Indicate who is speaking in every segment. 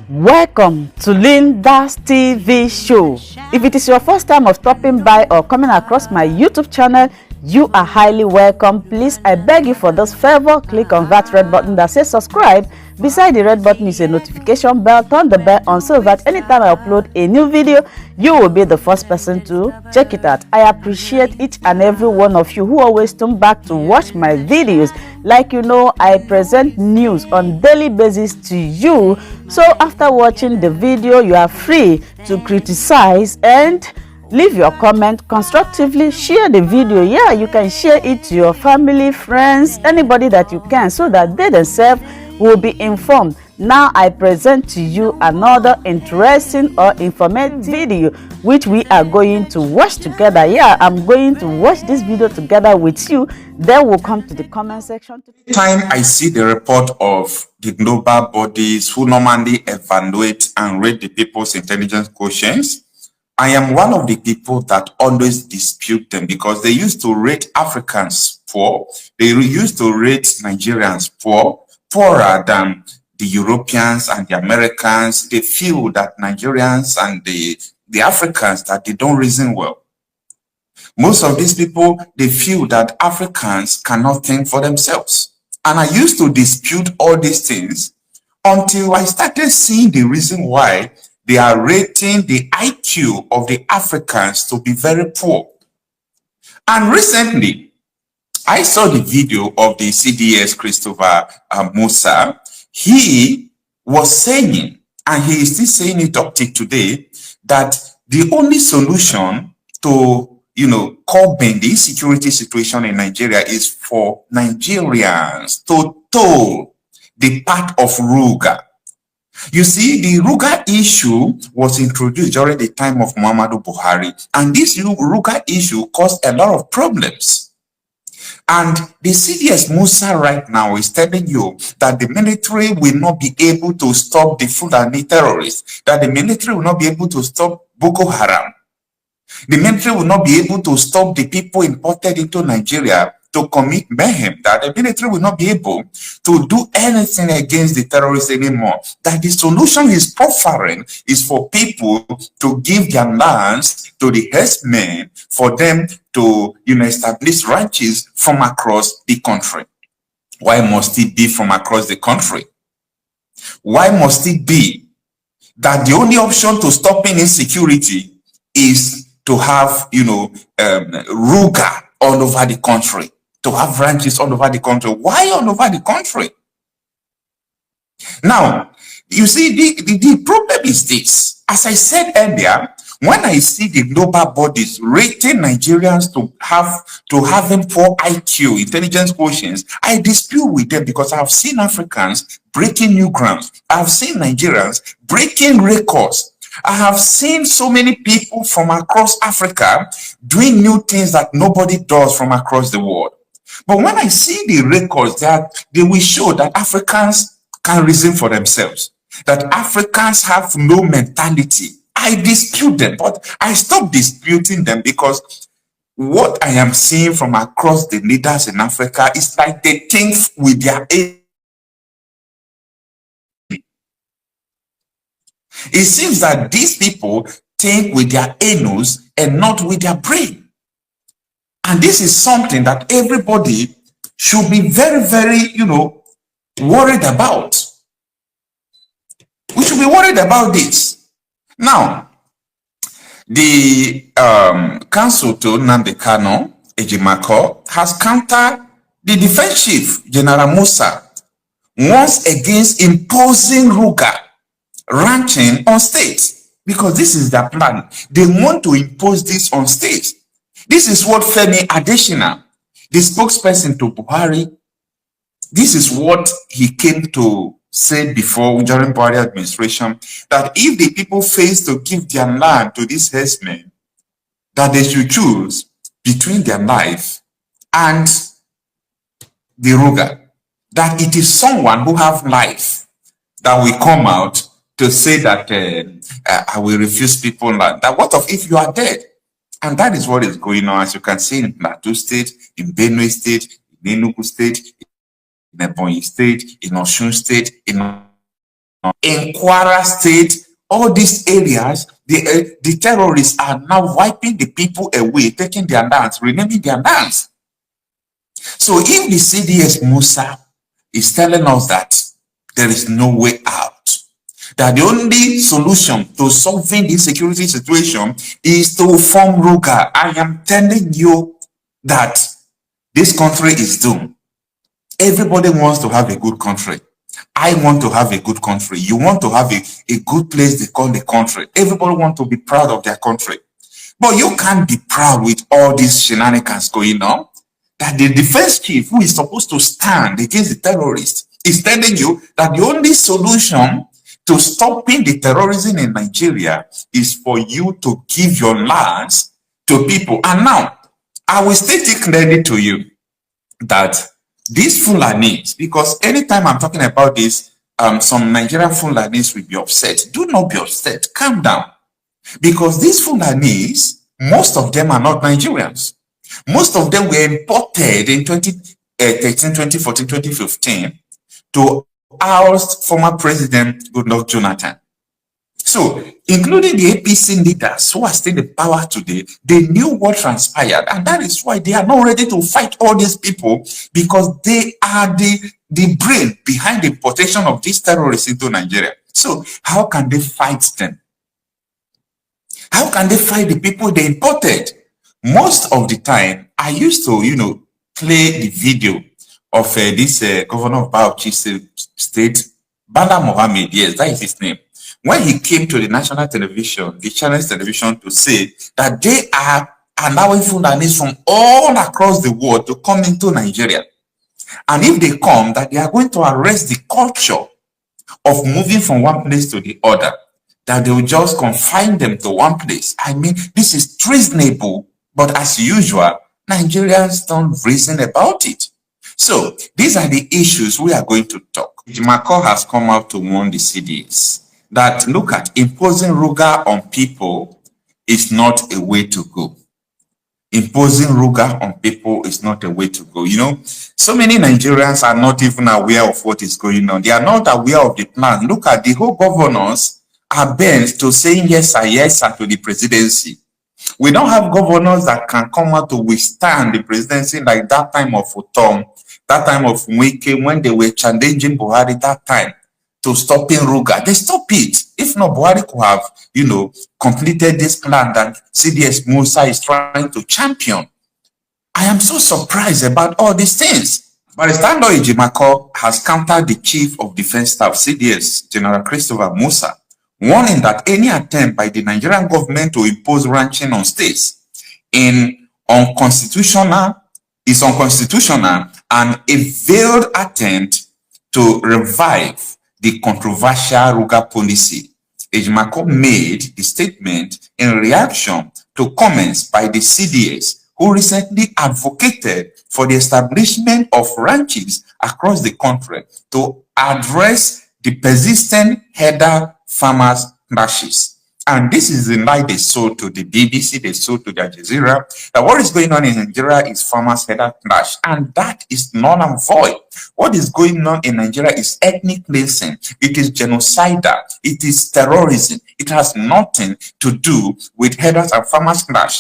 Speaker 1: Welcome to Linda's TV show. If it is your first time of stopping by or coming across my YouTube channel, you are highly welcome. Please, I beg you for this favor, click on that red button that says subscribe. Beside the red button is a notification bell. Turn the bell on so that anytime I upload a new video, you will be the first person to check it out. I appreciate each and every one of you who always turn back to watch my videos. Like you know, I present news on daily basis to you. So after watching the video, you are free to criticize and leave your comment constructively. Share the video. Yeah, you can share it to your family, friends, anybody that you can, so that they themselves will be informed. Now I present to you another interesting or informative video which we are going to watch together. Yeah, I'm going to watch this video together with you. Then we'll come to the comment section.
Speaker 2: Time I see the report of the global bodies who normally evaluate and rate the people's intelligence quotients, I am one of the people that always dispute them, because they used to rate Africans poor. They used to rate Nigerians poorer than the Europeans and the Americans. They feel that Nigerians and the Africans, that they don't reason well. Most of these people, they feel that Africans cannot think for themselves. And I used to dispute all these things until I started seeing the reason why they are rating the IQ of the Africans to be very poor. And recently, I saw the video of the CDS Christopher Musa. He was saying, and he is still saying it up to today, that the only solution to, curbing the insecurity situation in Nigeria is for Nigerians to toll the part of ruga. You see, the ruga issue was introduced during the time of Muhammadu Buhari, and this ruga issue caused a lot of problems. And the CDS Musa right now is telling you that the military will not be able to stop the Fulani terrorists, that the military will not be able to stop Boko Haram. The military will not be able to stop the people imported into Nigeria to commit mayhem, that the military will not be able to do anything against the terrorists anymore. That the solution he's offering is for people to give their lands to the herdsmen, for them to establish ranches from across the country. Why must it be from across the country? Why must it be that the only option to stopping insecurity is to have ruga all over the country, to have ranches all over the country? Why all over the country? Now, you see, the problem is this. As I said earlier, when I see the global bodies rating Nigerians to having poor IQ, intelligence quotients, I dispute with them, because I have seen Africans breaking new grounds. I have seen Nigerians breaking records. I have seen so many people from across Africa doing new things that nobody does from across the world. But when I see the records, that they will show that Africans can reason for themselves, that Africans have no mentality, I dispute them. But I stop disputing them, because what I am seeing from across the leaders in Africa is like they think with their aim. It seems that these people think with their anus and not with their brain. And this is something that everybody should be very, very, worried about. We should be worried about this. Now, the counsel to Nnamdi Kanu, Ejimako, has countered the defense chief, General Musa, once against imposing ruga ranching on states, because this is their plan. They want to impose this on states. This is what Femi Adesina, the spokesperson to Buhari, this is what he came to say before, during Buhari administration, that if the people fail to give their land to these herdsmen, that they should choose between their life and the ruga, that it is someone who have life that will come out to say that I will refuse people land. That what of if you are dead? And that is what is going on, as you can see in Plateau State, in Benue State, in Enugu State, in Ebonyi State, in Osun State, in in Kwara State, all these areas, the terrorists are now wiping the people away, taking their lands, renaming their lands. So if the CDS Musa is telling us that there is no way out, that the only solution to solving the security situation is to form ruga, I am telling you that this country is doomed. Everybody wants to have a good country. I want to have a good country. You want to have a good place they call the country. Everybody wants to be proud of their country. But you can't be proud with all these shenanigans going on. That the defense chief, who is supposed to stand against the terrorists, is telling you that the only solution to stopping the terrorism in Nigeria is for you to give your lands to people. And now, I will state it clearly to you that these Fulanis, because anytime I'm talking about this, some Nigerian Fulanis will be upset. Do not be upset. Calm down. Because these Fulanis, most of them are not Nigerians. Most of them were imported in 2013, 2014, 2015 to oust former President Goodluck Jonathan. So, including the APC leaders who are still in power today, they knew what transpired, and that is why they are not ready to fight all these people, because they are the brain behind the importation of these terrorists into Nigeria. So, how can they fight them? How can they fight the people they imported? Most of the time, I used to, play the video of this governor of Bauchi state, Bala Mohammed. Yes, that is his name. When he came to the national television, the channel's television, to say that they are allowing Fulanis from all across the world to come into Nigeria. And if they come, that they are going to arrest the culture of moving from one place to the other, that they will just confine them to one place. I mean, this is treasonable, but as usual, Nigerians don't reason about it. So, these are the issues we are going to talk. Macron has come out to warn the CDs that, look at, imposing ruga on people is not a way to go. Imposing ruga on people is not a way to go. So many Nigerians are not even aware of what is going on. They are not aware of the plan. Look at the whole governors are bent to saying yes sir to the presidency. We don't have governors that can come out to withstand the presidency like that time of Otom, that time of Mwike, when they were challenging Buhari that time to stopping ruga. They stop it. If not, Buhari could have, completed this plan that CDS Musa is trying to champion. I am so surprised about all these things. Barrister Ejimako has countered the Chief of Defense Staff, CDS, General Christopher Musa, warning that any attempt by the Nigerian government to impose ranching on states is unconstitutional and a veiled attempt to revive the controversial ruga policy. Ejimako made the statement in reaction to comments by the CDS, who recently advocated for the establishment of ranches across the country to address the persistent header farmers' clashes. And this is the lie they sold to the BBC, they sold to the Al Jazeera, that what is going on in Nigeria is farmers' header clash. And that is null and void. What is going on in Nigeria is ethnic cleansing. It is genocidal. It is terrorism. It has nothing to do with headers and farmers' clash.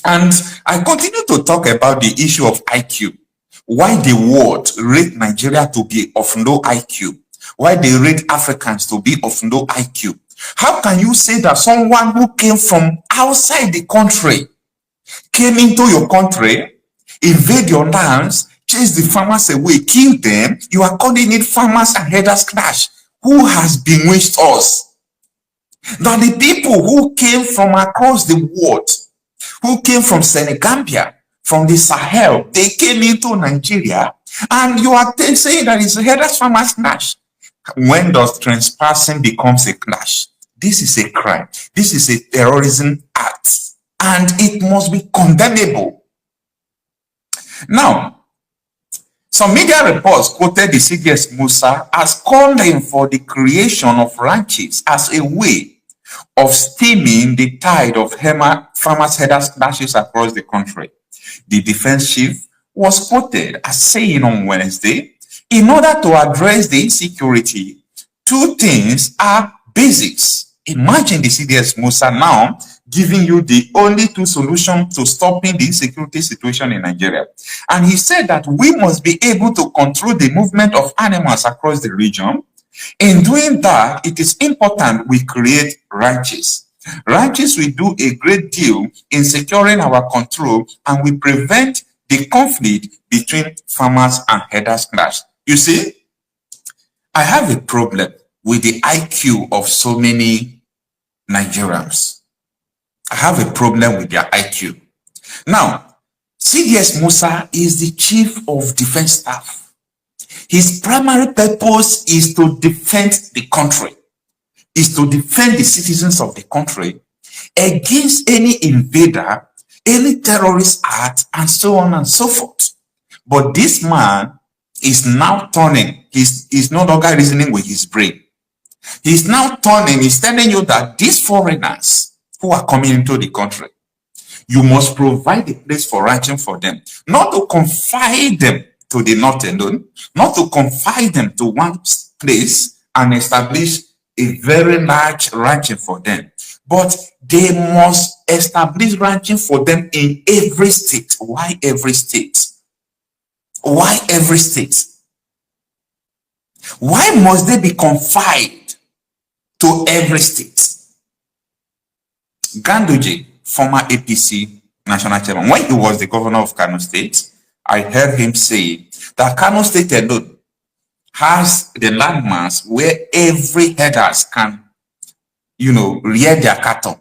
Speaker 2: And I continue to talk about the issue of IQ. Why the world rate Nigeria to be of low IQ. Why they rate Africans to be of low IQ. How can you say that someone who came from outside the country came into your country, invade your lands, chase the farmers away, kill them? You are calling it farmers and headers clash. Who has bewitched us? Now the people who came from across the world, who came from Senegambia, from the Sahel, they came into Nigeria, and you are saying that it's a headers farmers clash. When does trespassing becomes a clash? This is a crime. This is a terrorism act, and it must be condemnable. Now, some media reports quoted the CDS Musa as calling for the creation of ranches as a way of stemming the tide of farmers' headers clashes across the country. The defense chief was quoted as saying on Wednesday, in order to address the insecurity two things are basics. Imagine the CDS Musa now giving you the only two solutions to stopping the insecurity situation in Nigeria. And he said that we must be able to control the movement of animals across the region. In doing that, it is important we create ranches. Ranches will do a great deal in securing our control, and we prevent the conflict between farmers and herders class. You see, I have a problem with the IQ of so many Nigerians. I have a problem with their IQ. Now, CDS Musa is the Chief of Defense Staff. His primary purpose is to defend the country, is to defend the citizens of the country against any invader, any terrorist act, and so on and so forth. But this man is now turning, he's no longer reasoning with his brain. He's now turning, he's telling you that these foreigners who are coming into the country, you must provide a place for ranching for them, not to confine them to the north alone, not to confine them to one place and establish a very large ranching for them, but they must establish ranching for them in every state. Why every state? Why every state? Why must they be confined to every state? Ganduje, former APC national chairman, when he was the governor of Kano State, I heard him say that Kano State alone has the landmass where every herders can, rear their cattle.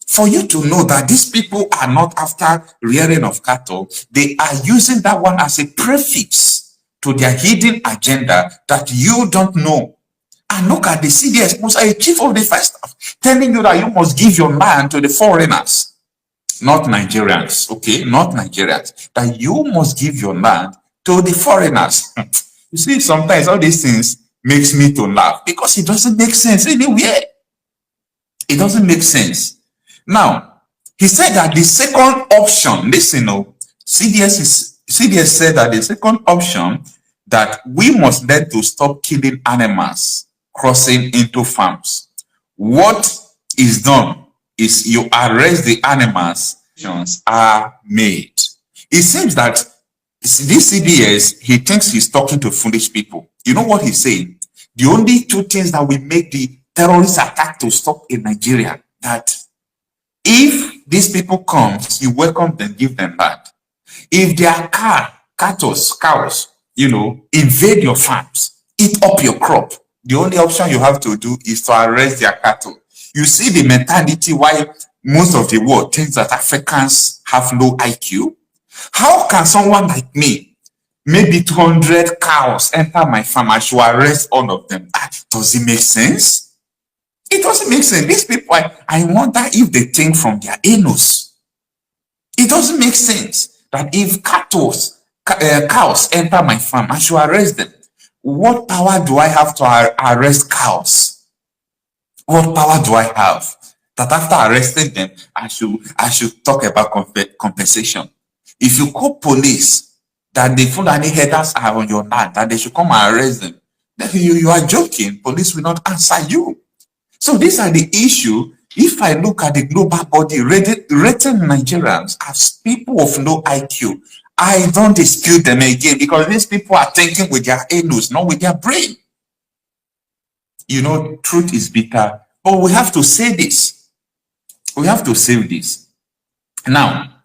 Speaker 2: For you to know that these people are not after rearing of cattle, they are using that one as a prefix to their hidden agenda that you don't know. And look at the CDS Musa, a chief of defense staff, telling you that you must give your land to the foreigners, not Nigerians, okay? Not Nigerians. That you must give your land to the foreigners. You see, sometimes all these things makes me to laugh because it doesn't make sense anywhere. It doesn't make sense. Now, he said that the second option, listen, CDS said that the second option that we must learn to stop killing animals crossing into farms. What is done is you arrest the animals, are made. It seems that this CDS, he thinks he's talking to foolish people. You know what he's saying? The only two things that will make the terrorist attack to stop in Nigeria, that if these people come, you welcome them, give them land. If their cows, invade your farms, eat up your crop, the only option you have to do is to arrest their cattle. You see the mentality why most of the world thinks that Africans have low IQ. How can someone like me, maybe 200 cows, enter my farm? I should arrest all of them. Does it make sense? It doesn't make sense. These people, I wonder if they think from their anus. It doesn't make sense that if cows enter my farm, I should arrest them. What power do I have to arrest cows? What power do I have that after arresting them, I should talk about compensation? If you call police that the Fulani herders are on your land and they should come and arrest them, then you are joking. Police will not answer you. So these are the issue. If I look at the global body rating Nigerians as people of low IQ, I don't dispute them again because these people are thinking with their anus, not with their brain. Truth is bitter, but we have to say this. We have to say this. Now,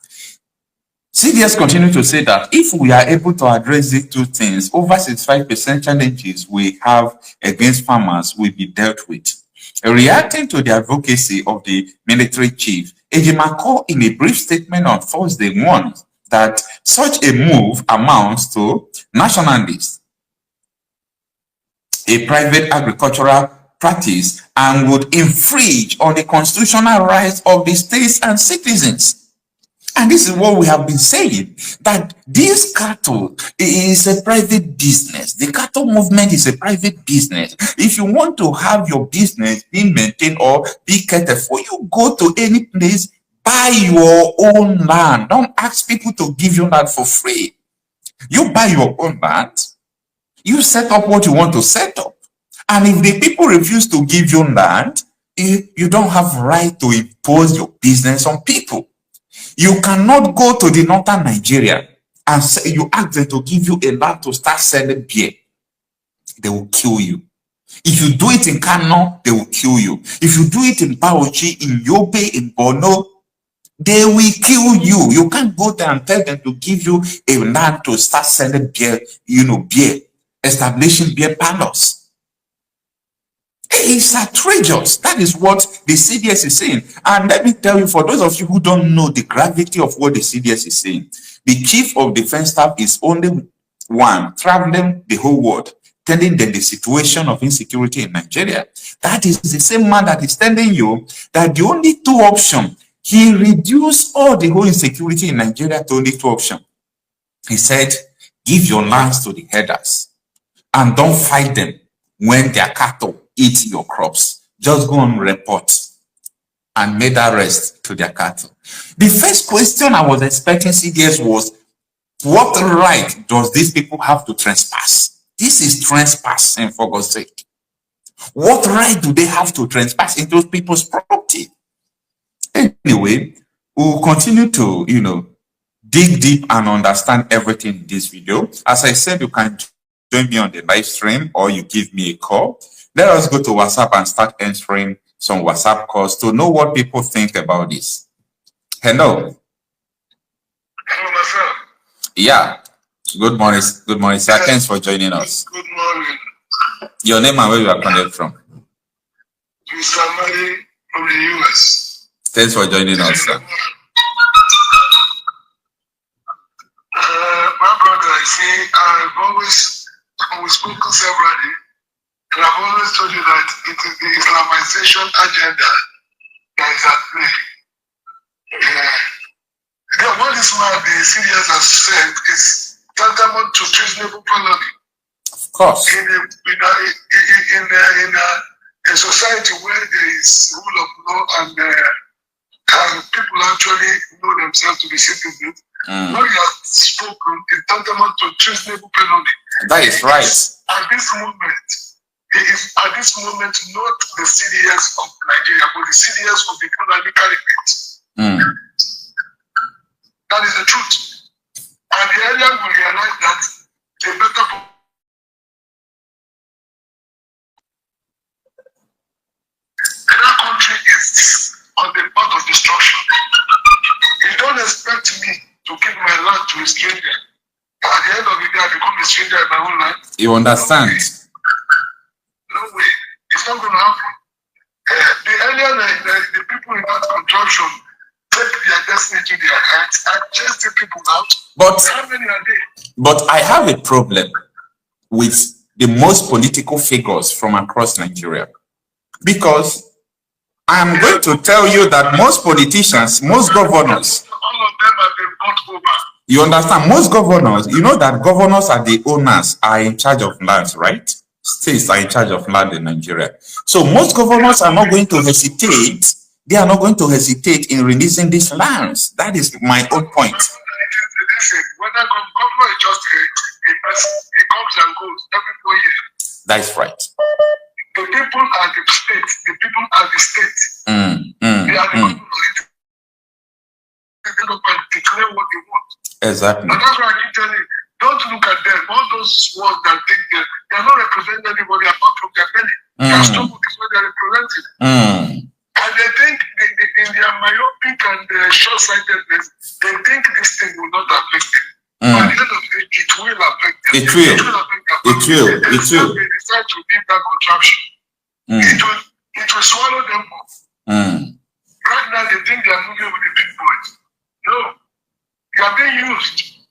Speaker 2: CDS continue to say that if we are able to address these two things, over 65% challenges we have against farmers will be dealt with. Reacting to the advocacy of the military chief, Ejimako, in a brief statement on Thursday, warned that such a move amounts to nationalist, a private agricultural practice, and would infringe on the constitutional rights of the states and citizens. And this is what we have been saying, that this cattle is a private business. The cattle movement is a private business. If you want to have your business being maintained or be catered for, you go to any place, buy your own land. Don't ask people to give you land for free. You buy your own land. You set up what you want to set up. And if the people refuse to give you land, you don't have right to impose your business on people. You cannot go to the northern Nigeria and say you ask them to give you a land to start selling beer. They will kill you. If you do it in Kano, they will kill you. If you do it in Bauchi, in Yobe, in Borno, they will kill you. You can't go there and tell them to give you a land to start selling beer, beer, establishing beer parlors. It's outrageous. That is what the CDS is saying. And let me tell you, for those of you who don't know the gravity of what the CDS is saying, the Chief of Defense Staff is only one traveling the whole world, telling them the situation of insecurity in Nigeria. That is the same man that is telling you that the only two options, he reduced all the whole insecurity in Nigeria to only two options. He said, give your lands to the herders and don't fight them when their cattle eat your crops. Just go and report and made arrest to their cattle. The first question I was expecting CDS was, what right does these people have to trespass? This is trespassing, for God's sake. What right do they have to trespass into people's property? Anyway, we'll continue to, dig deep and understand everything in this video. As I said, you can join me on the live stream or you give me a call. Let us go to WhatsApp and start answering some WhatsApp calls to know what people think about this. Hello.
Speaker 3: Hello, my friend.
Speaker 2: Yeah. Good morning. Good morning, sir.
Speaker 3: Yes.
Speaker 2: Thanks for joining us.
Speaker 3: Good morning.
Speaker 2: Your name and where you are connected from?
Speaker 3: Mr. Mary from the US.
Speaker 2: Thanks for joining us, sir.
Speaker 3: My brother, I see, we've spoken severally, and I've always told you that it is the Islamization agenda that is at play. What this man, the CDS has said, is tantamount to treasonable felony.
Speaker 2: Of course.
Speaker 3: In a society where there is rule of law and people actually know themselves to be citizens, what you have spoken is tantamount to treasonable felony.
Speaker 2: That is right.
Speaker 3: At this moment, it is not the CDS of Nigeria, but the CDS of the Fulani Caliphate. That is the truth. And the area will realize that the better. That country is on the path of destruction. You don't expect me to give my land to a stranger. At the end of the day, I become a stranger in my own land.
Speaker 2: You understand?
Speaker 3: No way. It's not going to happen. The earlier the people in that contraption take their destiny to their hands and chase the people out.
Speaker 2: But
Speaker 3: how many are they?
Speaker 2: But I have a problem with the most political figures from across Nigeria, because I am going to tell you that most politicians, most governors,
Speaker 3: all of them have been bought over.
Speaker 2: You understand? Most governors, you know that governors are the owners, are in charge of lands, right? States are in charge of land in Nigeria. So most governors are not going to hesitate. They are not going to hesitate in releasing these lands. That is my own point.
Speaker 3: Whether government is just a person, it comes and goes every 4 years.
Speaker 2: That's right.
Speaker 3: The people are the state. The people are the state. They are the government. They don't declare what they want.
Speaker 2: Exactly.
Speaker 3: And that's why I keep telling you, don't look at them. All those ones that think they are not representing anybody apart from their belly. Their stomach is what they are representing. And they think in their myopic and short-sightedness, they think this thing will not affect them. At the end of the day, it will affect them.
Speaker 2: It will. It will. It will.
Speaker 3: They decide to leave that contraption. It will swallow them up. Right now, they think they are moving with the big boys. No. You are being used.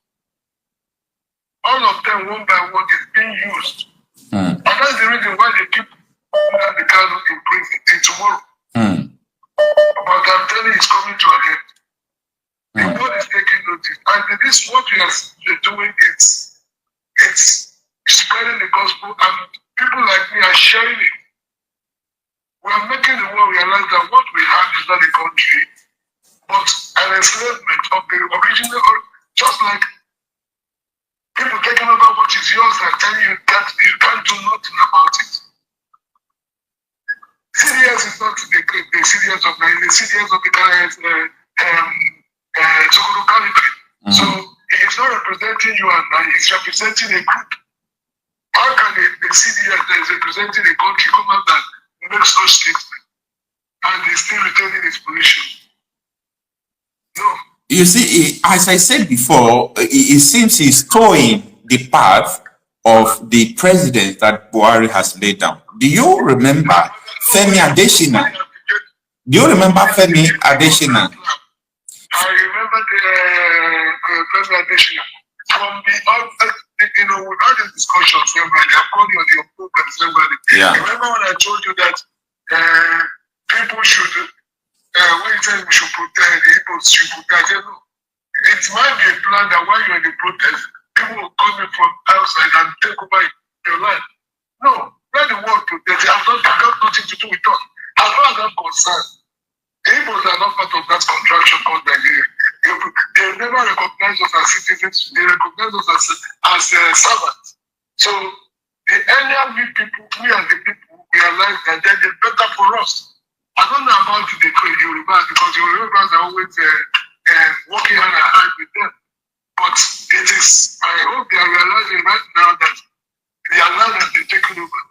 Speaker 3: All of them, one by one, is being used. And that's the reason why they keep the Kano in prison till tomorrow. But I'm telling you, it's coming to an end. The world is taking notice. And this, what we are doing, it's spreading the gospel, and people like me are sharing it. We are making the world realize that what we have is not a country, but an enslavement of the original, just like people taking over what is yours and telling you that you can't do nothing about it. CDS is not the CDS of Nigeria, the CDS of the Curity. So he is not representing you and I, he's representing a group. How can the CDS that is representing a country come out and make such statement and he's still retaining his position? No.
Speaker 2: You see, as I said before, it seems he's towing the path of the president that Buhari has laid down. Do you remember Femi Adesina? Do you remember Femi Adesina?
Speaker 3: I remember the Femi Adesina. From the, with all these discussions, they have called you on your program,
Speaker 2: yeah.
Speaker 3: Remember when I told you that people should, when you say we should protect, the people should protect, it might be a plan that while you're in the protest, people will come in from outside and take over your land. No, let the world protect. It has got nothing to do with us. As far as I'm concerned, the Igbos are not part of that contraction called Nigeria. They never recognize us as citizens. They recognize us as servants. So the earlier we as the people realize that then it's better for us. I don't know about the Yorubas because the Yorubas are always working hand in hand with them. But it is, I hope they are realizing right now that their land has been taken over.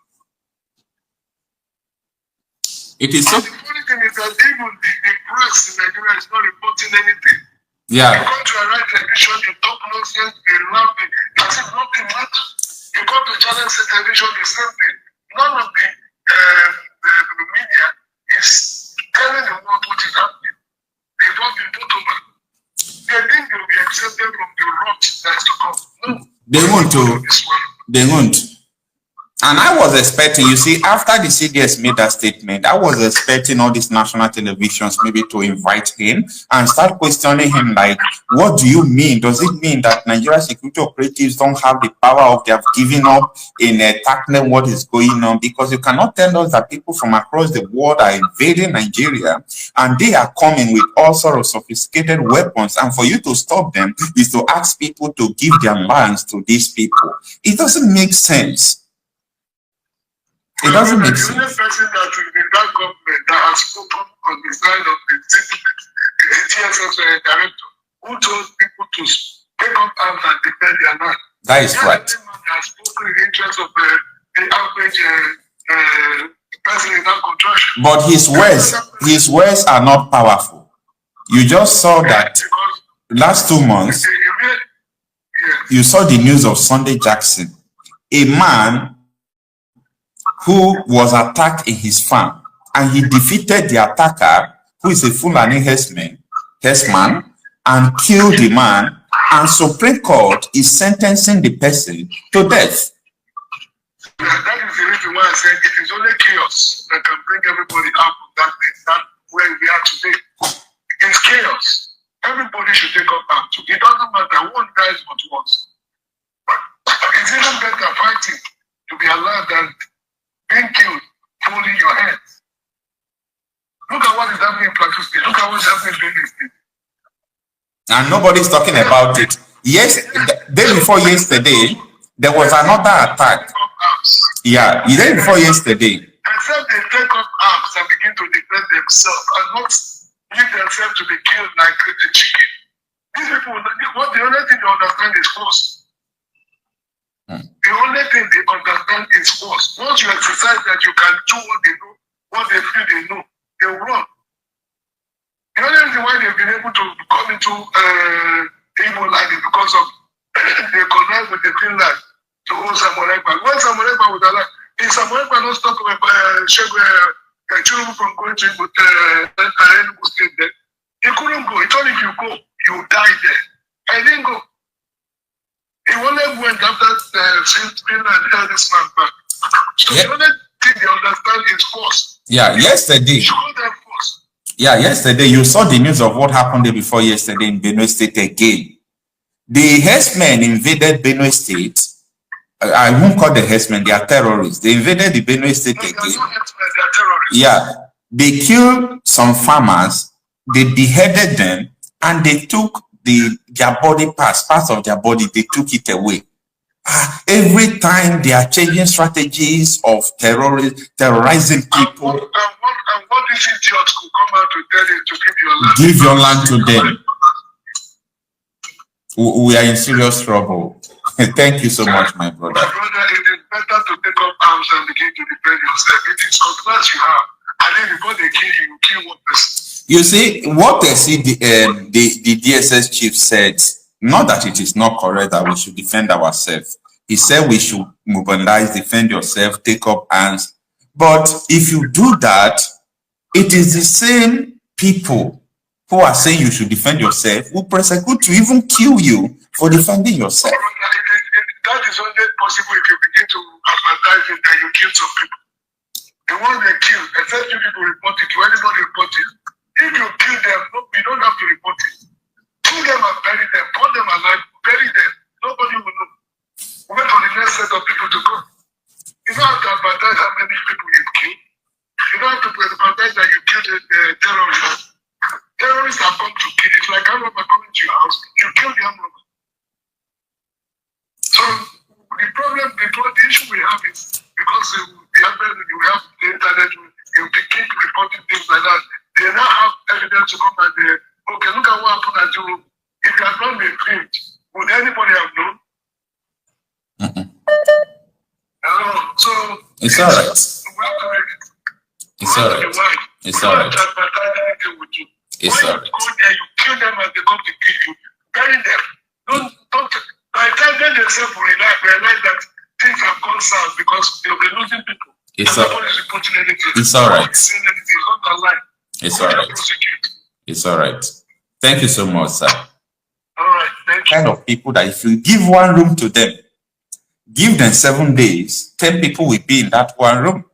Speaker 2: It is so.
Speaker 3: The funny thing is that even the press in Nigeria is not reporting anything.
Speaker 2: Yeah.
Speaker 3: You go to a right television, you talk nonsense, you laugh, as if nothing matters. You go to channel television, the same thing. None of the media is telling the world what is happening. They don't be put over. They think they will be accepted from the rot that is to come. No.
Speaker 2: They won't. They won't. And I was expecting, you see, after the CDS made that statement, I was expecting all these national televisions maybe to invite him and start questioning him like, what do you mean? Does it mean that Nigeria security operatives don't have the power of they have given up in tackling what is going on? Because you cannot tell us that people from across the world are invading Nigeria and they are coming with all sorts of sophisticated weapons. And for you to stop them is to ask people to give their lands to these people. It doesn't make sense. It doesn't make sense.
Speaker 3: The only person that will be that government that has spoken on the side of the citizens, the TSS director, who told people to take up arms and defend their land.
Speaker 2: That is right.
Speaker 3: The man that has spoken in the interest of the average person in that contraction.
Speaker 2: But his words are not powerful. You just saw that last 2 months, you saw the news of Sunday Jackson, a man who was attacked in his farm, and he defeated the attacker, who is a Fulani herdsman, and killed the man, and Supreme Court is sentencing the person to death.
Speaker 3: That is the reason why I said it is only chaos that can bring everybody out of that place, that where we are today. It's chaos. Everybody should take up arms. It doesn't matter, one dies but once. It's even better fighting to be allowed than being killed, holding your hands. Look at what is happening in Plateau State. Look at what's happening in Benue State.
Speaker 2: And nobody's talking about it. Yes, the day before yesterday, there was another attack. Yeah, the day before yesterday.
Speaker 3: Except they take up arms and begin to defend themselves and not leave themselves to be killed like a chicken. These people, the only thing they understand is force. The only thing they understand is force. Once you exercise that you can do what they know, what they feel they know, they will run. The only reason why they've been able to come into evil land is because of they connect with the clean land to hold Samuel Ekpa. When Samuel Ekpa was alive, if Samuel Ekpa not stop Chirubu from going to Enugu State there, he couldn't go. He told him if you go, you will die there. I didn't go. He only went after Finland and held this man back. So the only thing they understand is force.
Speaker 2: Yeah, yesterday. Yeah, yesterday you saw the news of what happened there before yesterday in Benue State again. The herdsmen invaded Benue State. I won't call the herdsmen, they are terrorists. They invaded the Benue State again.
Speaker 3: They are terrorists.
Speaker 2: Yeah, they killed some farmers, they beheaded them, and they took their body parts of their body, they took it away. Every time they are changing strategies of terrorizing people.
Speaker 3: And what is idiot could come out to tell you to give your land?
Speaker 2: Give your land to them. We are in serious trouble. Thank you so much, my brother.
Speaker 3: My brother, it is better to take up arms and begin to defend yourself. It is cutlass you have. And then before they kill you, you kill one person.
Speaker 2: You see, what the DSS chief said, not that it is not correct that we should defend ourselves. He said we should mobilize, defend yourself, take up arms. But if you do that, it is the same people who are saying you should defend yourself who persecute to even kill you for defending yourself.
Speaker 3: That is only possible if you begin to advertise it that you kill some people. The one they kill, except you people report it to anybody report it. If you kill them, you don't have to report it. Kill them and bury them, burn them alive, bury them. Nobody will know. Wait for the next set of people to go. You don't have to advertise how many people you kill. You don't have to advertise that you killed the terrorists. Terrorists are come to kill. It's like I'm coming to your house, you kill the armed robber. So the problem, the issue we have is because you have the internet, you keep reporting things like that. They now have evidence to come and say, okay, look at what happened at you. If you had not been filmed, would anybody have known? So
Speaker 2: it's all right.
Speaker 3: We have to make it.
Speaker 2: It's all right. It's all right. It's all right.
Speaker 3: Go there, you kill them and they come to kill you. Bury them. Don't. By the time they themselves will realize that things have gone south because they'll be losing people. It's all right.
Speaker 2: It's all right. It's all right. It's all right. Thank you so much, sir.
Speaker 3: All right. Thank you.
Speaker 2: Kind of people that if you give one room to them, give them 7 days, 10 people will be in that one room.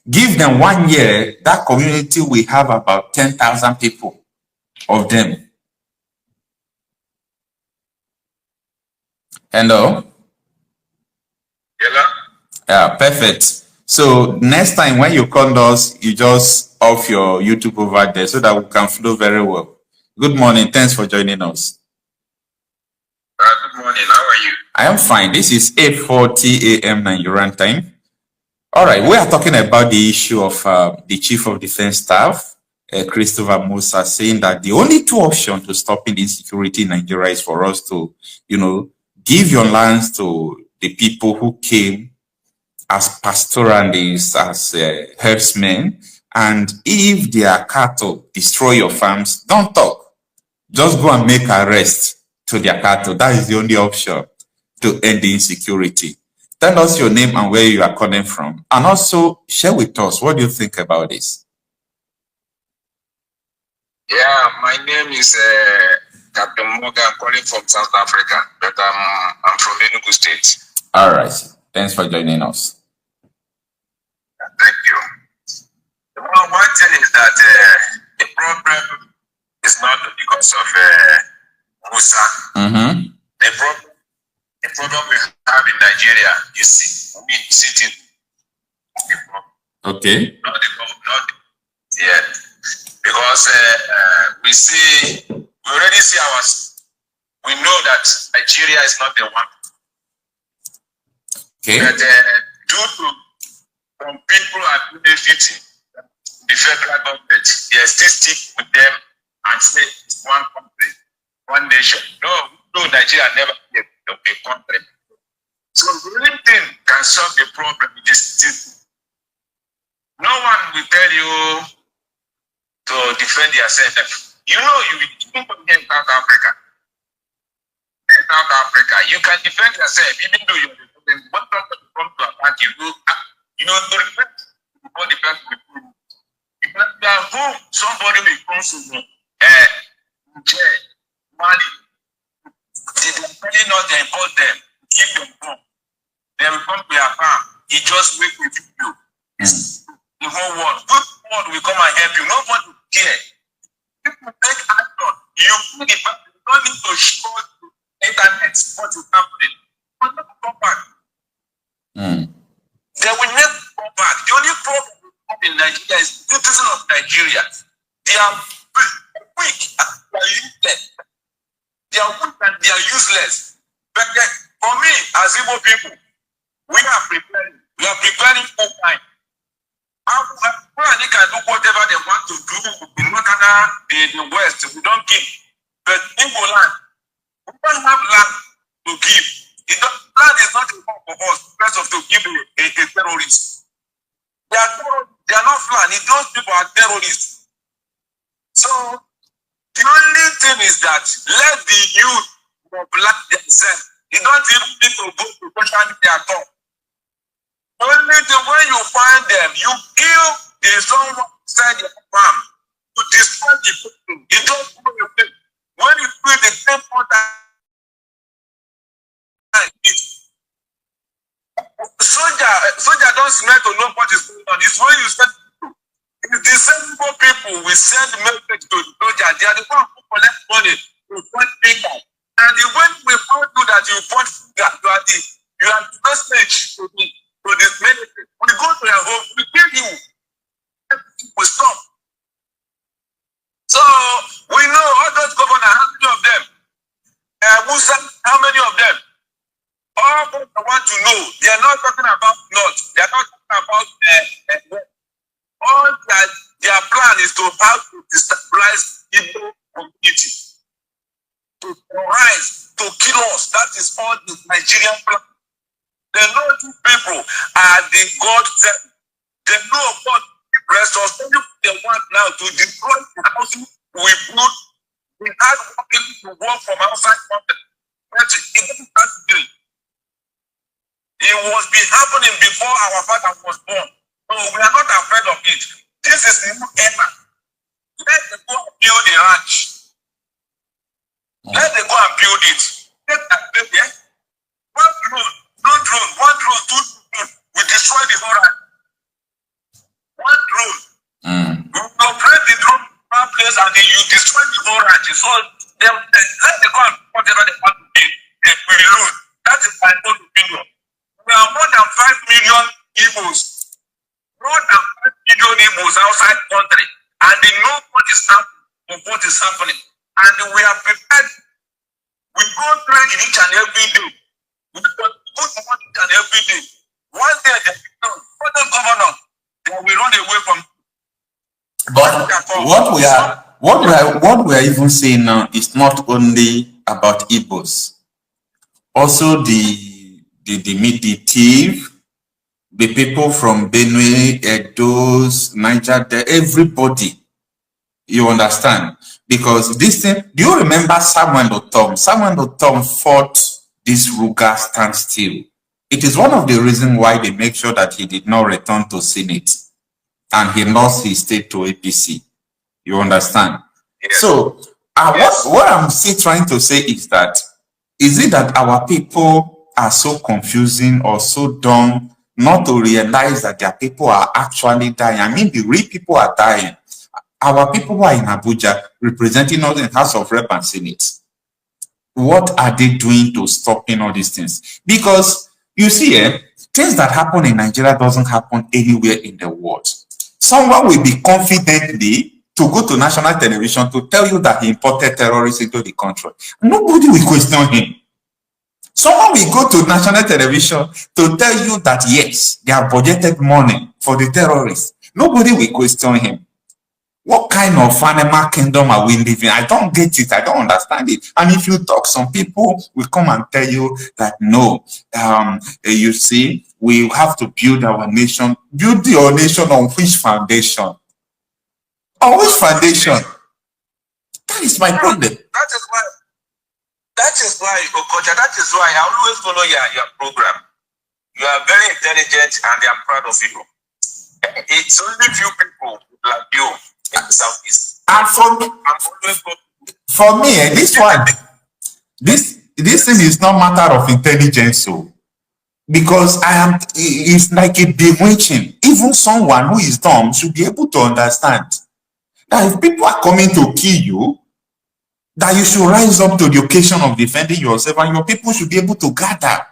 Speaker 2: Give them 1 year, that community will have about 10,000 people of them. Hello?
Speaker 3: Hello?
Speaker 2: Yeah, perfect. So next time when you call us, you just off your YouTube over there so that we can flow very well. Good morning. Thanks for joining us.
Speaker 3: Good morning. How are you?
Speaker 2: I am fine. This is 8:40 a.m. Nigerian time. All right. We are talking about the issue of the Chief of Defense Staff, Christopher Musa, saying that the only two options to stopping insecurity in Nigeria is for us to, give your lands to the people who came as pastoralists, as herdsmen, and if their cattle destroy your farms, don't talk. Just go and make arrest to their cattle. That is the only option to end the insecurity. Tell us your name and where you are calling from, and also share with us what do you think about this.
Speaker 3: Yeah, my name is Captain Morgan. I'm calling from South Africa, but I'm from Enugu State.
Speaker 2: All right. Thanks for joining us.
Speaker 3: Thank you. Well, one thing is that the problem is not because of Musa. The problem we have in Nigeria, you see, we sitting.
Speaker 2: Okay.
Speaker 3: Not yeah. Because we already see we know that Nigeria is not the one.
Speaker 2: Okay.
Speaker 3: But due to some people are benefiting the federal government, they still stick with them and say it's one country, one nation. No, Nigeria never be a country. So the only thing can solve the problem is this. No one will tell you to defend yourself. You will from here in South Africa. In South Africa, you can defend yourself even though you're the one person to come to a party. To reflect before the person will come. If you are home, somebody will come to jail, Mali. They will really not import them, keep them home. They will come to your farm. He just wait with you. The whole world. Good world will come and help you. Nobody will care. People take action. You don't need to show the internet what is happening. But not come back. They will never come back. The only problem in Nigeria is the citizens of Nigeria. They are weak. They are useless. They are weak and they are useless. But for me, as Igbo people, we are preparing. We are preparing for time. Fulani can do whatever they want to do in the West. We don't give. But Igbo land, we don't have land to give. Land is not enough for us, first of to give a terrorist. They are not Fulani. Those people are terrorists. So the only thing is that let the youth mobilize themselves. You don't even need to go to social media at all. Only the way you find them, you kill the someone inside your farm to destroy the people. You don't do anything. When you feel the same water, soldier don't smell to know what is going on. It's when you send the same people will send message to the soldier. They are the one who collect money to point finger. And the way we found you that you point finger, you are the message to this military. When you go to your home, we kill you. We stop. So we know all those governors, how many of them? Musa, how many of them? All those I want to know. They are not talking about North. They are not talking about all their plan is to how to destabilize Igbo community, to rise, to kill us. That is all the Nigerian plan. They know these people are the God sent. They know what rest us. They want now to destroy the housing we built. We had people to work from outside country. It doesn't have to do. It was been happening before our father was born. So we are not afraid of it. This is new era. Let them go and build a ranch. Let them go and build it. Let them build it. One drone, two drones. We destroy the whole ranch. One drone. You operate the drone in one place and then you destroy the whole ranch. So let them go and whatever they want to do. They will lose. That is my own opinion. We are more than 5 million Igbos. More than 5 million Igbos outside country. And they know what is happening, what is happening. And we are prepared. We go train in each and every day. We go to work each and every day. One day, the governor, they will run away from.
Speaker 2: But what we are even saying now is not only about Igbos. Also the Meditive, the people from Benue, Edos, Niger, everybody. You understand? Because this thing, do you remember Samuel Otom? Samuel Otom fought this ruga standstill. It is one of the reasons why they make sure that he did not return to Senate and he lost his state to APC. You understand? Yes. So what I'm still trying to say is that, is it that our people are so confusing or so dumb not to realize that their people are actually dying? I mean, the real people are dying. Our people who are in Abuja representing us in House of Rep and Senate. What are they doing to stopping all these things? Because you see, things that happen in Nigeria doesn't happen anywhere in the world. Someone will be confidently to go to national television to tell you that he imported terrorists into the country. Nobody will question him. Someone will go to national television to tell you that yes, they have budgeted money for the terrorists. Nobody will question him. What kind of animal kingdom are we living? I don't get it. I don't understand it. And if you talk, some people will come and tell you that no, you see, we have to build our nation. Build your nation on which foundation? On which foundation? That is my problem.
Speaker 3: That is why, Okocha, that is why I always follow your program. You are very intelligent and I am proud of you. It's only few people like you in the Southeast.
Speaker 2: And for me, this one, this thing is not matter of intelligence, so because it's like a bewitching. Even someone who is dumb should be able to understand that if people are coming to kill you, that you should rise up to the occasion of defending yourself, and your people should be able to gather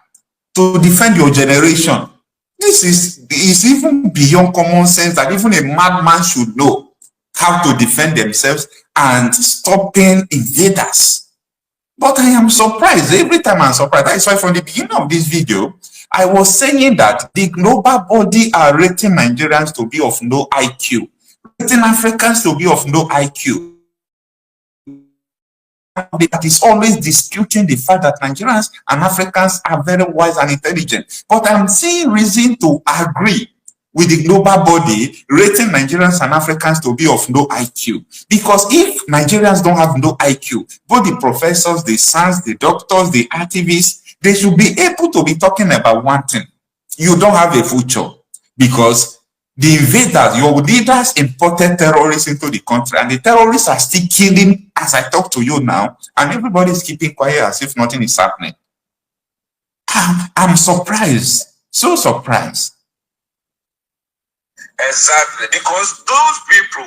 Speaker 2: to defend your generation. This is even beyond common sense that even a madman should know how to defend themselves and stopping invaders. But I am surprised. Every time I'm surprised. That's why from the beginning of this video, I was saying that the global body are rating Nigerians to be of no IQ, rating Africans to be of no IQ. That is always disputing the fact that Nigerians and Africans are very wise and intelligent. But I'm seeing reason to agree with the global body rating Nigerians and Africans to be of no IQ. Because if Nigerians don't have no IQ, both the professors, the science, the doctors, the activists, they should be able to be talking about one thing. You don't have a future because the invaders, your leaders imported terrorists into the country, and the terrorists are still killing as I talk to you now, and everybody is keeping quiet as if nothing is happening. I'm surprised, so surprised.
Speaker 4: Exactly, because those people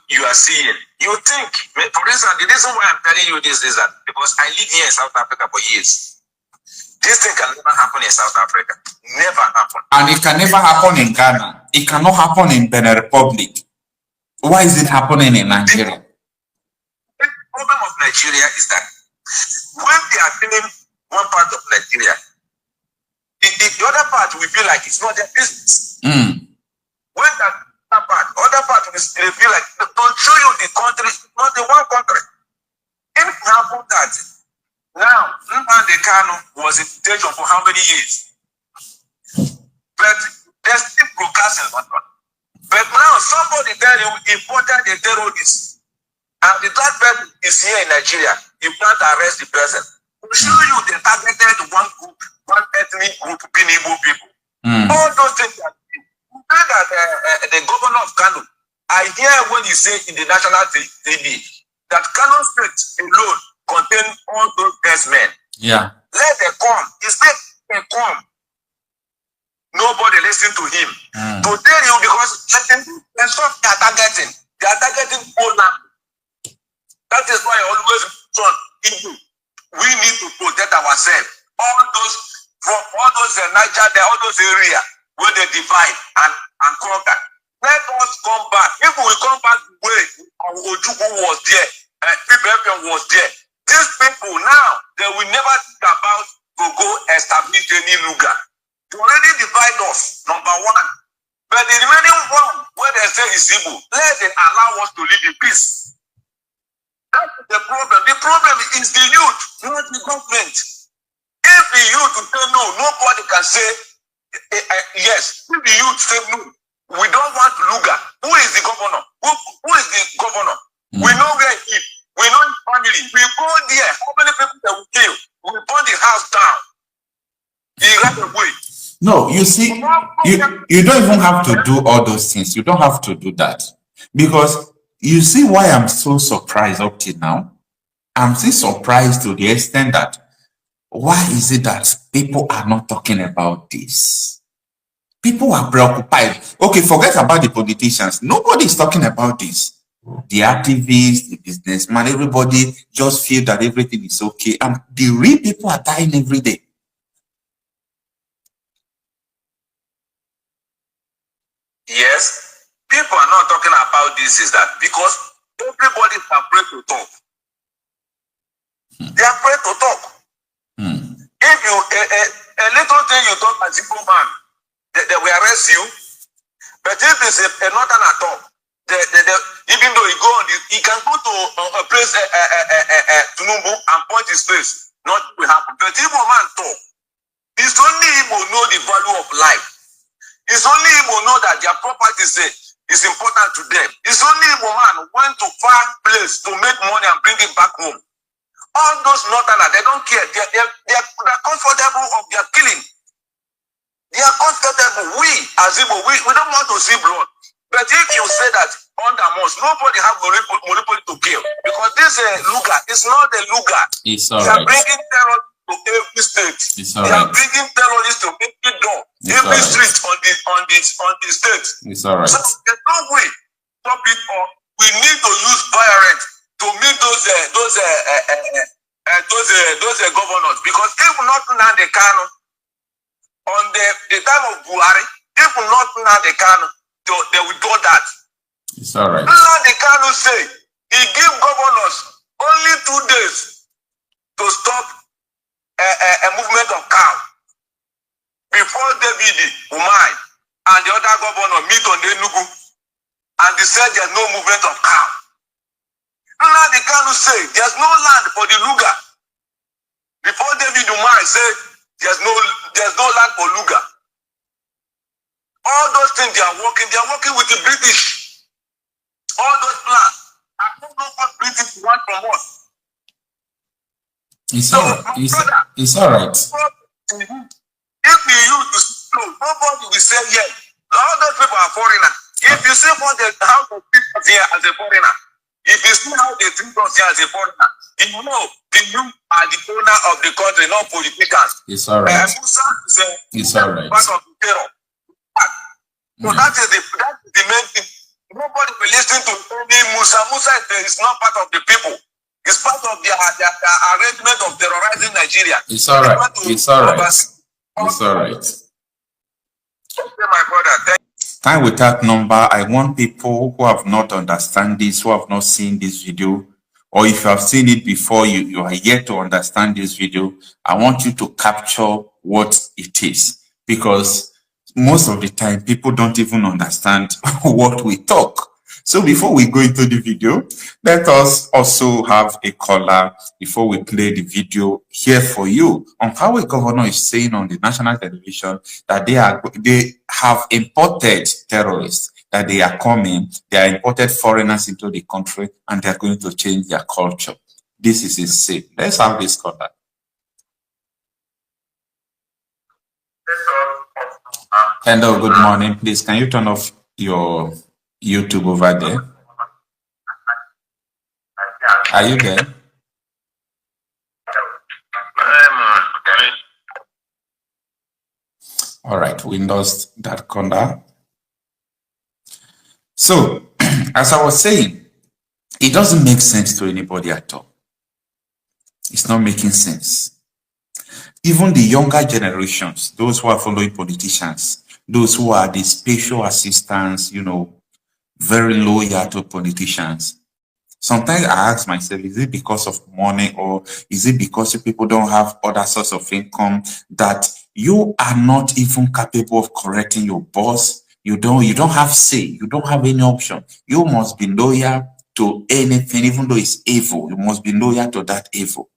Speaker 4: you are seeing, you think, for instance, the reason why I'm telling you this is that because I live here in South Africa for years. This thing can never happen in South Africa. Never happen.
Speaker 2: And it can never happen in Ghana. It cannot happen in Benin Republic. Why is it happening in Nigeria?
Speaker 4: The problem of Nigeria is that when they are killing one part of Nigeria, the other part will feel like it's not their business. When that other part will feel like don't show you the country, not the one country. If it happened that now Nnamdi Kanu was in detention for how many years? But they're still broadcasting. But now somebody tell you imported the terrorists, and the third person is here in Nigeria. You can't arrest the person. To show you they targeted one group, one ethnic group, Igbo people. All those things that the governor of Kano, I hear when you say in the national TV that Kano State alone contain all those best men.
Speaker 2: Yeah.
Speaker 4: Let them come. It's let them come. Nobody listen to him. To tell you because that's what they are targeting. They are targeting Ola. That is why I always son, we need to protect ourselves. All those from all those Niger, all those areas where they divide and conquer. Let us come back. If we come back the way Ojukwu was there, Biafran was there, these people now, they will never think about to go establish any ruga. They already divide us, number one. But the remaining one, where they say is Igbo, let them allow us to live in peace. That's the problem. The problem is the youth, not the government. If the youth say no, nobody can say yes. If the youth say no, we don't want Luga. Who is the governor? Who is the governor? We know where he is. We know his family. We go there. How many people that we kill? We burn the house down. He ran away.
Speaker 2: No, you see, you don't even have to do all those things. You don't have to do that. Because you see why I'm so surprised up till now? I'm still surprised to the extent that why is it that people are not talking about this? People are preoccupied. Okay, forget about the politicians. Nobody is talking about this. The activists, the businessmen, everybody just feel that everything is okay. And the real people are dying every day.
Speaker 4: Yes, people are not talking about this is that because everybody is afraid to talk. They are afraid to talk. If you a little thing you talk as Igbo man, they will arrest you. But if it's a northern at all, even though he go on, he can go to a place, Tunumbu, and point his face. Nothing will happen. But Igbo man talk. It's only Igbo know the value of life. It's only Igbo know that their property is important to them. It's only Igbo man went to far place to make money and bring it back home. All those northerners, they don't care. They're comfortable of their killing. They are comfortable. We, as Igbo, we don't want to see blood. But if you say that under us, nobody have monopoly to kill. Because this Luga is not a Luga.
Speaker 2: It's all
Speaker 4: they are bringing terror to every state. They are bringing terrorists to every door, every street on the state.
Speaker 2: It's all right.
Speaker 4: So there's no way stop it or we need to use violence to meet those governors. Because if not now they can on the time of Buhari, if not now they can, they will do that.
Speaker 2: It's all right.
Speaker 4: Now they can say he give governors only 2 days to to stop a movement of cow. Before David Umai and the other governor meet on the Enugu, and they said there's no movement of cow. Now the Kanu say there's no land for the ruga. Before David Umai said there's no land for ruga. All those things they are working with the British. All those plans. I don't know what British want from us.
Speaker 2: It's all right.
Speaker 4: If we use the slow, nobody will say yes. All those people are foreigners. If you see how they treat us here as a foreigner, if you see how they treat us here as a foreigner, you know you are the owner of the country, not politicians.
Speaker 2: It's all right.
Speaker 4: It's all right. Part of the terror. So that is the main thing. Nobody will listen to only Musa. Musa is not part of the people. It's part of their arrangement of terrorizing Nigeria.
Speaker 2: It's all right. It's all right. It's all right.
Speaker 4: Okay, my brother.
Speaker 2: Time without number. I want people who have not understand this, who have not seen this video, or if you have seen it before, you are yet to understand this video. I want you to capture what it is, because most of the time people don't even understand what we talk. So before we go into the video, let us also have a caller before we play the video here for you on how a governor is saying on the national television that they have imported terrorists, that they are imported foreigners into the country, and they are going to change their culture. This is insane. Let's have this caller. Hello, good morning. Please, can you turn off your YouTube over there? Are you there? All right, we lost that corner. So, as I was saying, it doesn't make sense to anybody at all. It's not making sense. Even the younger generations, those who are following politicians, those who are the special assistants, you know, very loyal to politicians. Sometimes I ask myself, is it because of money, or is it because people don't have other source of income that you are not even capable of correcting your boss? You don't have say, you don't have any option. You must be loyal to anything, even though it's evil. You must be loyal to that evil.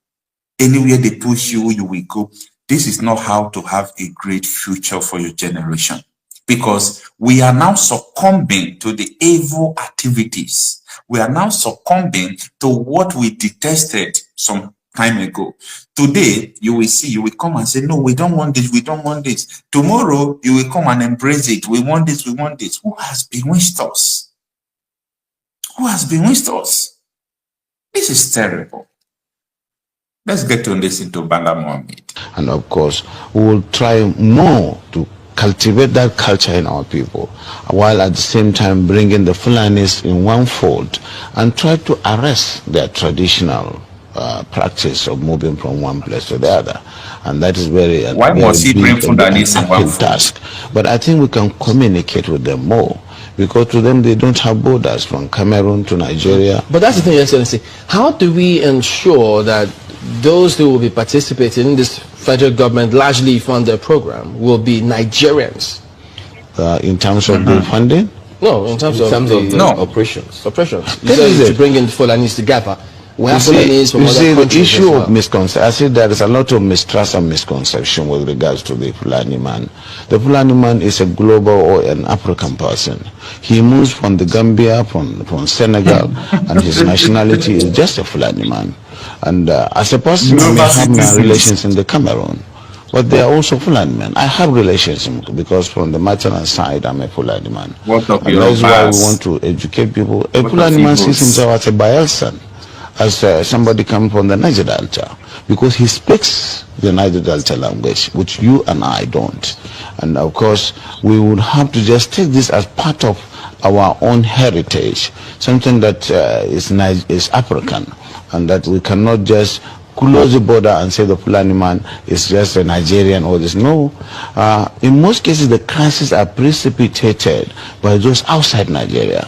Speaker 2: Anywhere they push you, you will go. This is not how to have a great future for your generation, because we are now succumbing to the evil activities. We are now succumbing to what we detested some time ago. Today, you will come and say, no, we don't want this, we don't want this. Tomorrow, you will come and embrace it. We want this, we want this. Who has bewitched us? Who has bewitched us? This is terrible. Let's get to listen to Bala Mohammed.
Speaker 5: And of course, we will try more to cultivate that culture in our people, while at the same time bringing the Fulanis in one fold and try to arrest their traditional practice of moving from one place to the other. And that is very
Speaker 2: why must he bring Fulanis in one
Speaker 5: task. But I think we can communicate with them more, because to them they don't have borders from Cameroon to Nigeria.
Speaker 6: But that's the thing, Your Excellency. How do we ensure that those who will be participating in this federal government largely funded program will be Nigerians?
Speaker 5: In terms of the funding?
Speaker 6: No, in terms of the operations. Operations. You said to bring in Fulanis together. We have Fulanis from other countries.
Speaker 5: The issue of misconception, I said there is a lot of mistrust and misconception with regards to the Fulani man. The Fulani man is a global or an African person. He moves from the Gambia, from Senegal, and his nationality is just a Fulani man. And as a person, I may have my relations in the Cameroon, but they are also Fulani men. I have relations because from the maternal side, I'm a Fulani man. And that's why we want to educate people. A Fulani man sees himself as a Bayelsan, as somebody coming from the Niger Delta, because he speaks the Niger Delta language, which you and I don't. And of course, we would have to just take this as part of our own heritage, something that is African, and that we cannot just close the border and say the Fulani man is just a Nigerian or this. No. In most cases, the crises are precipitated by those outside Nigeria.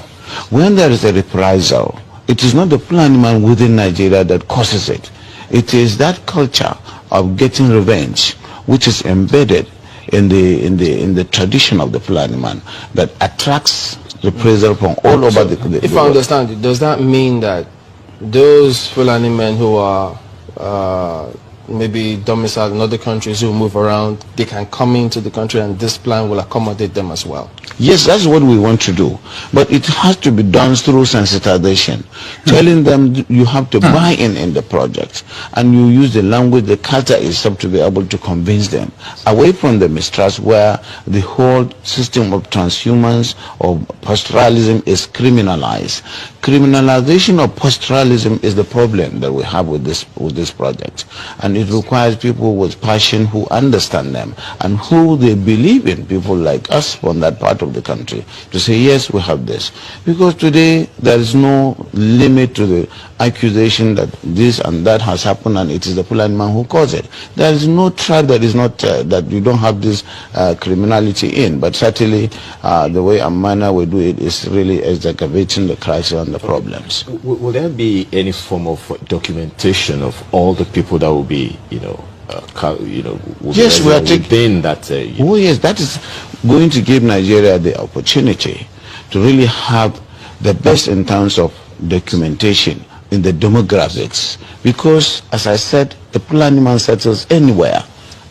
Speaker 5: When there is a reprisal, it is not the Fulani man within Nigeria that causes it. It is that culture of getting revenge, which is embedded in the tradition of the Fulani man, that attracts reprisal from all over the
Speaker 6: If
Speaker 5: the
Speaker 6: I
Speaker 5: world.
Speaker 6: understand you, does that mean that those Fulani men who are maybe domiciled in other countries who move around, they can come into the country and this plan will accommodate them as well?
Speaker 5: Yes, that's what we want to do. But it has to be done through sensitization, telling them you have to buy in the project. And you use the language, the culture itself to be able to convince them. Away from the mistrust where the whole system of transhumance or pastoralism is criminalized. Criminalization of pastoralism is the problem that we have with this project. And it requires people with passion who understand them and who they believe in, people like us from that part of the country, to say, yes, we have this. Because today there is no limit to the accusation that this and that has happened and it is the Fulani man who caused it. There is no tribe that is not, that you don't have this criminality in, but certainly the way and manner we do it is really excavating the crisis and the problems.
Speaker 7: Will there be any form of documentation of all the people that will be,
Speaker 5: yes, we are
Speaker 7: within that?
Speaker 5: Oh yes, that is going to give Nigeria the opportunity to really have the best in terms of documentation in the demographics, because as I said, the Fulani man settles anywhere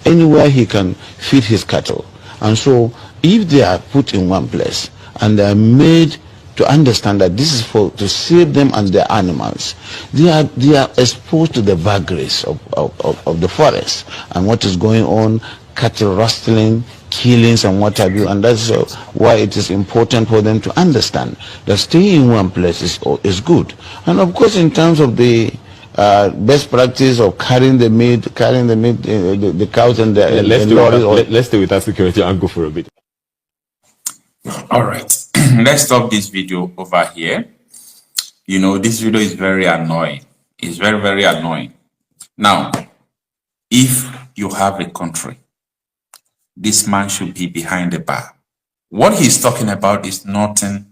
Speaker 5: he can feed his cattle. And so if they are put in one place and they are made to understand that this is to save them and their animals, they are exposed to the vagaries of the forest and what is going on, cattle rustling, killings and what have you. And that's why it is important for them to understand that staying in one place is good. And of course, in terms of the best practice of carrying the meat, the cows and the
Speaker 7: let's stay with that security and go for a bit.
Speaker 2: All right. Let's stop this video over here. This video is very annoying. It's very, very annoying. Now, if you have a country, this man should be behind the bar. What he's talking about is nothing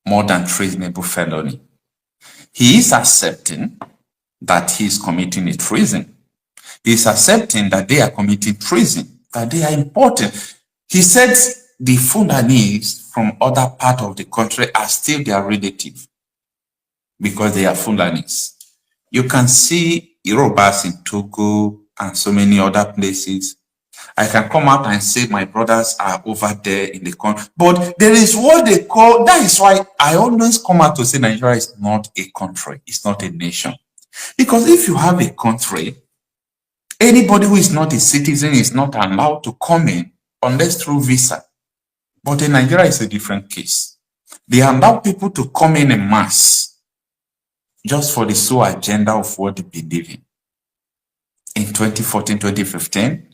Speaker 2: more than treasonable felony. He is accepting that he is committing a treason. He is accepting that they are committing treason, that they are important. He said the Fulanis from other part of the country are still their relative because they are Fulanis. You can see Yorubas in Togo and so many other places. I can come out and say my brothers are over there in the country, but there is what they call, that is why I always come out to say Nigeria is not a country, it's not a nation. Because if you have a country, anybody who is not a citizen is not allowed to come in unless through visa. But in Nigeria, it's a different case. They allow people to come in mass just for the sole agenda of what they believe in. In 2014, 2015,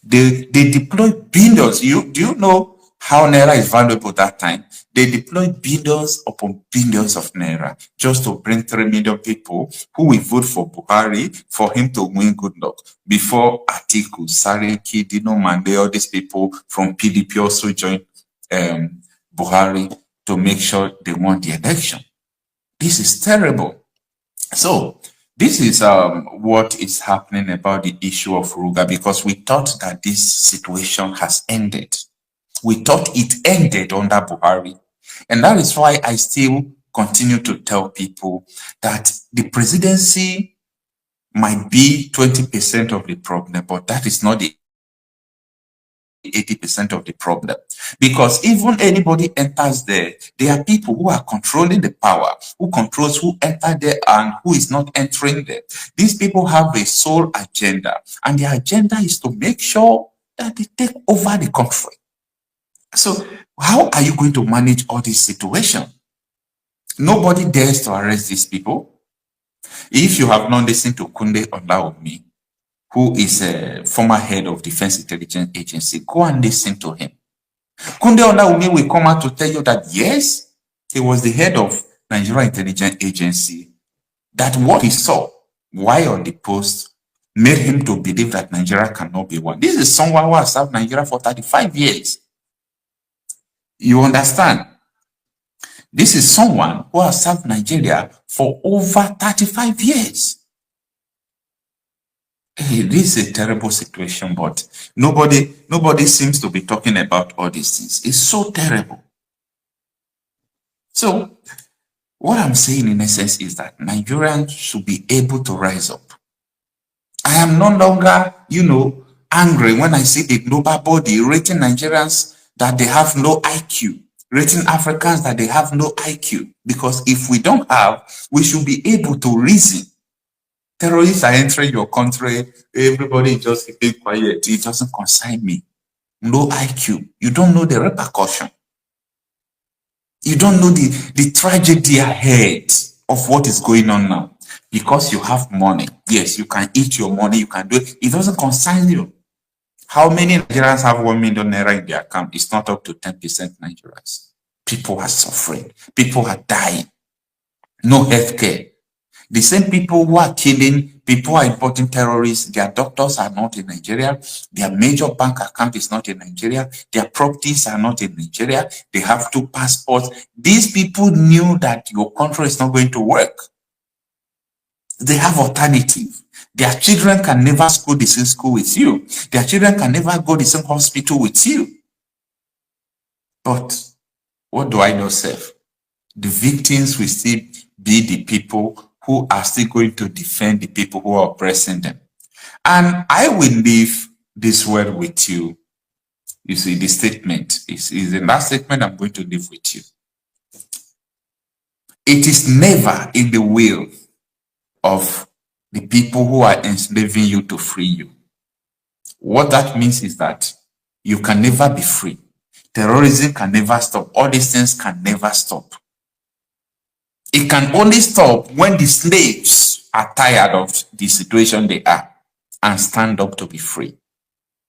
Speaker 2: they deployed billions. Do you know how Naira is valuable that time? They deployed billions upon billions of Naira just to bring 3 million people who will vote for Buhari for him to win good luck. Before Atiku, Sariki, Dino Mande, all these people from PDP also joined Buhari to make sure they won the election. This is terrible. So this is what is happening about the issue of ruga, because we thought that this situation has ended. We thought it ended under Buhari. And that is why I still continue to tell people that the presidency might be 20% of the problem, but that is not the 80% of the problem. Because even anybody enters there, there are people who are controlling the power, who controls who enter there and who is not entering there. These people have a sole agenda, and their agenda is to make sure that they take over the country. So how are you going to manage all this situation? Nobody dares to arrest these people. If you have not listened to Kunde Olaomi, who is a former head of Defense Intelligence Agency, go and listen to him. Kunde Olaomi will come out to tell you that yes, he was the head of Nigeria Intelligence Agency, that what he saw while on the post made him to believe that Nigeria cannot be one. This is someone who has served Nigeria for 35 years. You understand? This is someone who has served Nigeria for over 35 years. Hey, this is a terrible situation, but nobody seems to be talking about all these things. It's so terrible. So what I'm saying in essence is that Nigerians should be able to rise up. I am no longer, angry when I see the global body rating Nigerians that they have no IQ, rating Africans that they have no IQ. Because if we don't have, we should be able to reason. Terrorists are entering your country, everybody just keeping quiet. It doesn't concern me. No IQ. You don't know the repercussion. You don't know the tragedy ahead of what is going on now. Because you have money. Yes, you can eat your money, you can do it. It doesn't concern you. How many Nigerians have 1 million naira in their account? It's not up to 10% Nigerians. People are suffering. People are dying. No health care. The same people who are killing, people are importing terrorists, their doctors are not in Nigeria, their major bank account is not in Nigeria, their properties are not in Nigeria, they have 2 passports. These people knew that your country is not going to work. They have alternative. Their children can never go the same school with you. Their children can never go the same hospital with you. But what do I know, Seth? The victims will still be the people who are still going to defend the people who are oppressing them. And I will leave this word with you. You see, the statement is in that statement I'm going to leave with you. It is never in the will of the people who are enslaving you to free you. What that means is that you can never be free. Terrorism can never stop. All these things can never stop. It can only stop when the slaves are tired of the situation they are and stand up to be free.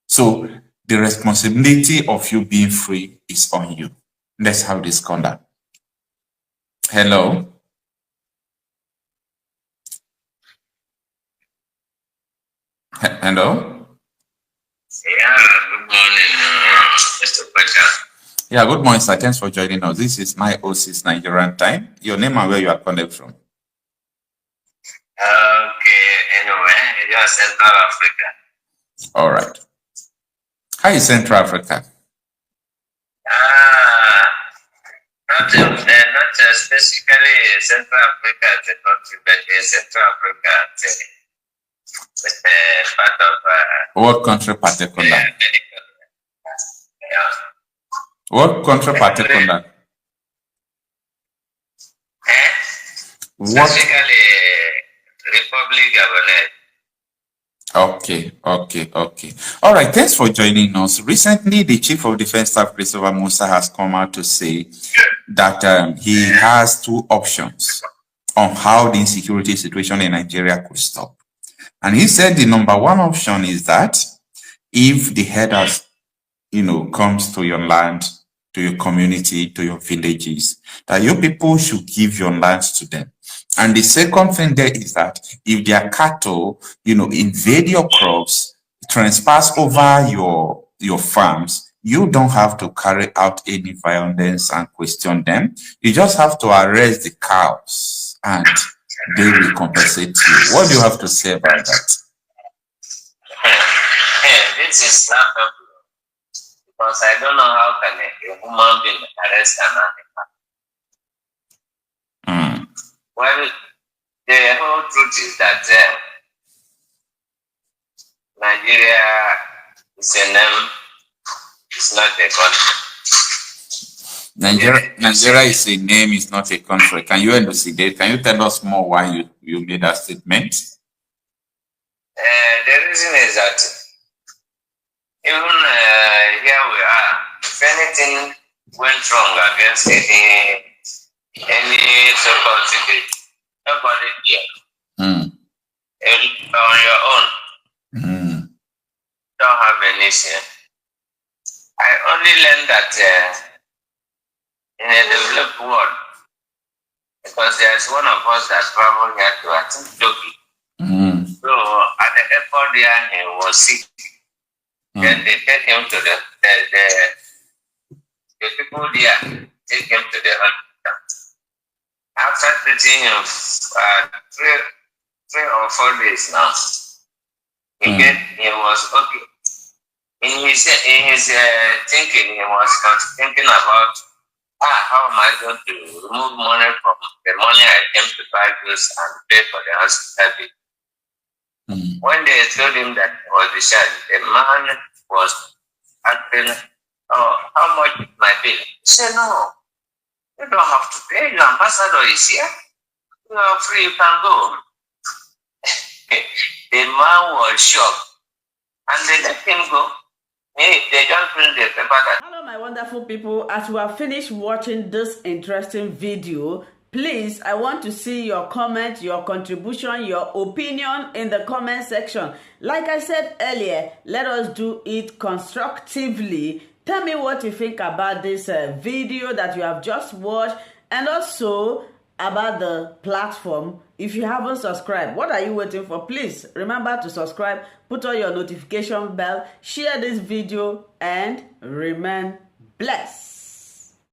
Speaker 2: So the responsibility of you being free is on you. Let's have this conduct. Hello? Hello?
Speaker 4: Yeah, good morning, Mr. Pacha.
Speaker 2: Yeah, good morning, sir. Thanks for joining us. This is 9:06 Nigerian time. Your name and where you are calling from?
Speaker 4: Okay, anyway, you are Central Africa.
Speaker 2: All right. How is Central Africa?
Speaker 4: Not specifically Central Africa as a country, but Central Africa as a part of...
Speaker 2: What country particular?
Speaker 4: Yeah.
Speaker 2: What country particular?
Speaker 4: Specifically Republic Gabonese.
Speaker 2: Okay. All right, thanks for joining us. Recently, the Chief of Defense Staff, Christopher Musa, has come out to say that he has 2 options on how the insecurity situation in Nigeria could stop. And he said the number 1 option is that if the headers, comes to your land, to your community, to your villages, that you people should give your lands to them. And the second thing there is that if their cattle, invade your crops, trespass over your farms, you don't have to carry out any violence and question them. You just have to arrest the cows and they will compensate you. What do you have to say about that?
Speaker 4: This is not because I don't know how can a human being arrest an animal. Well, the whole truth is that Nigeria is a name, it's not a country.
Speaker 2: Nigeria is a name, it's not a country. Can you elucidate? Can you tell us more why you made that statement?
Speaker 4: The reason is that even here we are, if anything went wrong against any so-called city, nobody here. On your own. Don't have any say. I only learned that in a developed world, because there's one of us that traveled here to ST0P. So at the airport there, he was sick. Then they take him to the people there, take him to the hospital. After treating him 3 or 4 days now,
Speaker 8: He was okay. In his thinking, he was not thinking about how am I going to remove money from the money I came to buy goods and pay for the hospital bill. When they told him that he was the child, the man was asking, "Oh, how much is my bill?" He said, "No, you don't have to pay. Your ambassador is here. You are free, you can go." The man was shocked. And they let him go. Hey, they don't bring the paper that...
Speaker 1: Hello, my wonderful people. As we have finished watching this interesting video, please, I want to see your comment, your contribution, your opinion in the comment section. Like I said earlier, let us do it constructively. Tell me what you think about this video that you have just watched, and also about the platform. If you haven't subscribed, what are you waiting for? Please remember to subscribe, put on your notification bell, share this video, and remain blessed.